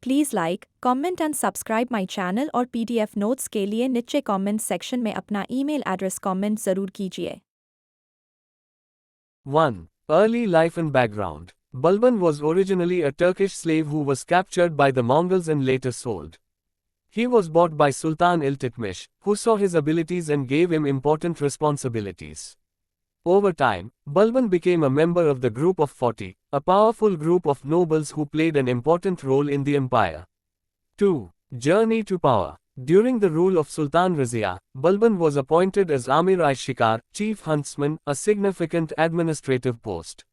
Please like, comment and subscribe my channel और PDF notes के लिए नीचे कमेंट सेक्शन में अपना ईमेल एड्रेस कमेंट ज़रूर कीजिए। 1. Early life and background. Balban was originally a Turkish slave who was captured by the Mongols and later sold. He was bought by Sultan Iltutmish, who saw his abilities and gave him important responsibilities. Over time, Balban became a member of the Group of 40, a powerful group of nobles who played an important role in the empire. 2. Journey to power. During the rule of Sultan Razia, Balban was appointed as Amir-i-Shikar, chief huntsman, a significant administrative post.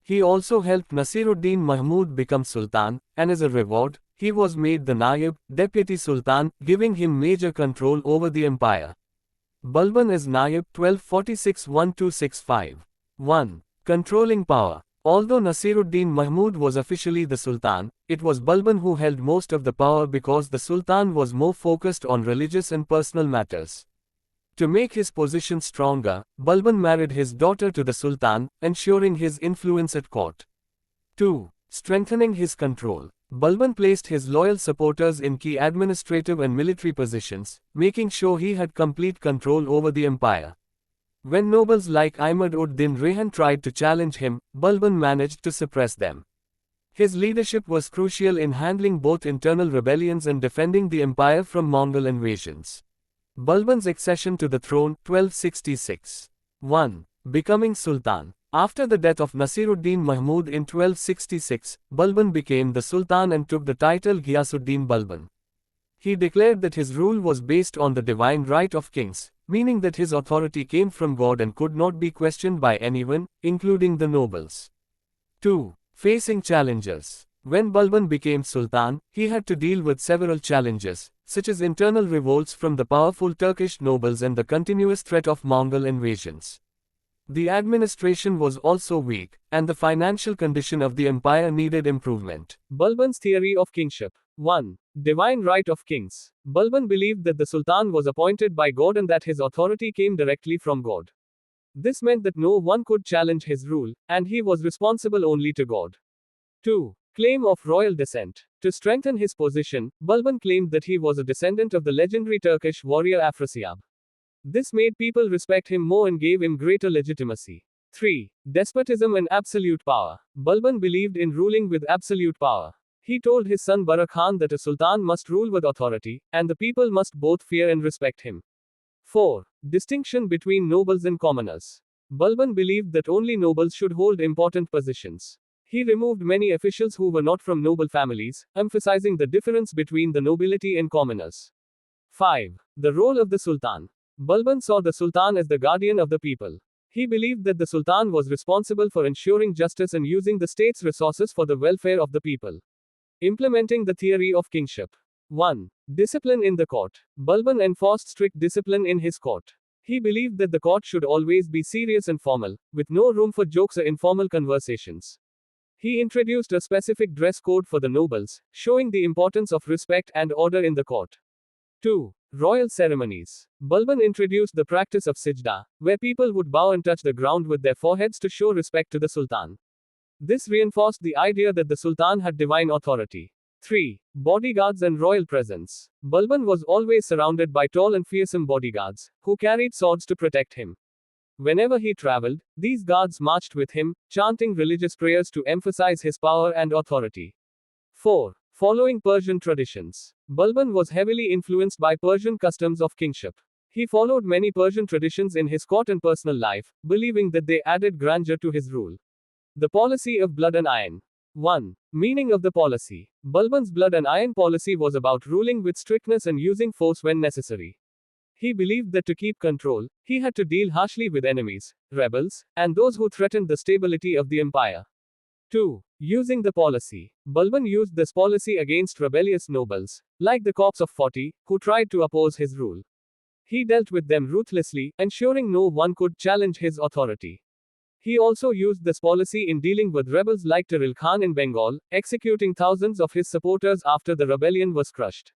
He also helped Nasiruddin Mahmud become Sultan, and as a reward, he was made the Naib, deputy Sultan, giving him major control over the empire. Balban as Naib 1246-1265. 1. Controlling power. Although Nasiruddin Mahmud was officially the Sultan, it was Balban who held most of the power because the Sultan was more focused on religious and personal matters. To make his position stronger, Balban married his daughter to the Sultan, ensuring his influence at court. 2. Strengthening his control. Balban placed his loyal supporters in key administrative and military positions, making sure he had complete control over the empire. When nobles like Imad-ud-Din Rehan tried to challenge him, Balban managed to suppress them. His leadership was crucial in handling both internal rebellions and defending the empire from Mongol invasions. Balban's accession to the throne 1266. 1. Becoming Sultan. After the death of Nasiruddin Mahmud in 1266, Balban became the Sultan and took the title Ghiyasuddin Balban. He declared that his rule was based on the divine right of kings, meaning that his authority came from God and could not be questioned by anyone, including the nobles. 2. Facing challenges. When Balban became Sultan, he had to deal with several challenges, such as internal revolts from the powerful Turkish nobles and the continuous threat of Mongol invasions. The administration was also weak, and the financial condition of the empire needed improvement. Balban's theory of kingship. 1. Divine right of kings. Balban believed that the Sultan was appointed by God and that his authority came directly from God. This meant that no one could challenge his rule, and he was responsible only to God. 2. Claim of royal descent. To strengthen his position, Balban claimed that he was a descendant of the legendary Turkish warrior Afrasiab. This made people respect him more and gave him greater legitimacy. 3. Despotism and absolute power. Balban believed in ruling with absolute power. He told his son Barak Khan that a sultan must rule with authority, and the people must both fear and respect him. 4. Distinction between nobles and commoners. Balban believed that only nobles should hold important positions. He removed many officials who were not from noble families, emphasizing the difference between the nobility and commoners. 5. The role of the Sultan. Balban saw the Sultan as the guardian of the people. He believed that the Sultan was responsible for ensuring justice and using the state's resources for the welfare of the people. Implementing the theory of kingship. 1. Discipline in the court. Balban enforced strict discipline in his court. He believed that the court should always be serious and formal, with no room for jokes or informal conversations. He introduced a specific dress code for the nobles, showing the importance of respect and order in the court. 2. Royal ceremonies. Balban introduced the practice of sijda, where people would bow and touch the ground with their foreheads to show respect to the Sultan. This reinforced the idea that the Sultan had divine authority. 3. Bodyguards and royal presence. Balban was always surrounded by tall and fearsome bodyguards, who carried swords to protect him. Whenever he traveled, these guards marched with him, chanting religious prayers to emphasize his power and authority. 4. Following Persian traditions. Balban was heavily influenced by Persian customs of kingship. He followed many Persian traditions in his court and personal life, believing that they added grandeur to his rule. The policy of blood and iron. 1. Meaning of the policy. Balban's blood and iron policy was about ruling with strictness and using force when necessary. He believed that to keep control, he had to deal harshly with enemies, rebels, and those who threatened the stability of the empire. 2. Using the policy. Balban used this policy against rebellious nobles, like the Corps of 40, who tried to oppose his rule. He dealt with them ruthlessly, ensuring no one could challenge his authority. He also used this policy in dealing with rebels like Taghil Khan in Bengal, executing thousands of his supporters after the rebellion was crushed.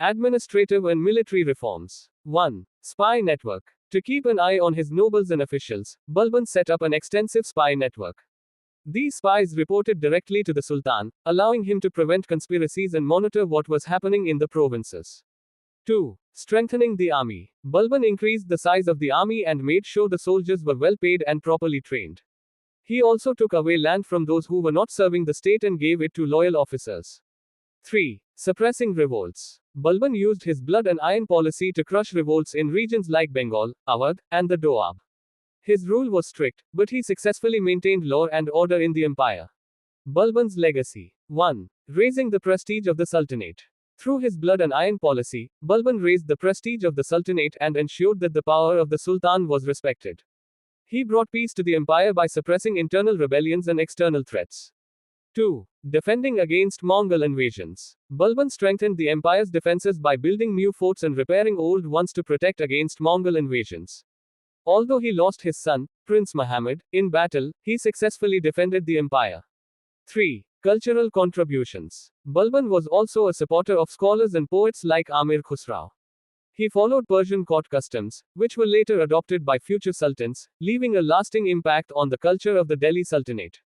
Administrative and military reforms. 1. Spy network. To keep an eye on his nobles and officials, Balban set up an extensive spy network. These spies reported directly to the Sultan, allowing him to prevent conspiracies and monitor what was happening in the provinces. 2. Strengthening the army. Balban increased the size of the army and made sure the soldiers were well paid and properly trained. He also took away land from those who were not serving the state and gave it to loyal officers. 3. Suppressing revolts. Balban used his blood and iron policy to crush revolts in regions like Bengal, Awadh, and the Doab. His rule was strict, but he successfully maintained law and order in the empire. Balban's legacy. 1. Raising the prestige of the Sultanate. Through his blood and iron policy, Balban raised the prestige of the Sultanate and ensured that the power of the Sultan was respected. He brought peace to the empire by suppressing internal rebellions and external threats. 2. Defending against Mongol invasions. Balban strengthened the empire's defenses by building new forts and repairing old ones to protect against Mongol invasions. Although he lost his son, Prince Muhammad, in battle, he successfully defended the empire. 3. Cultural contributions. Balban was also a supporter of scholars and poets like Amir Khusrau. He followed Persian court customs, which were later adopted by future sultans, leaving a lasting impact on the culture of the Delhi Sultanate.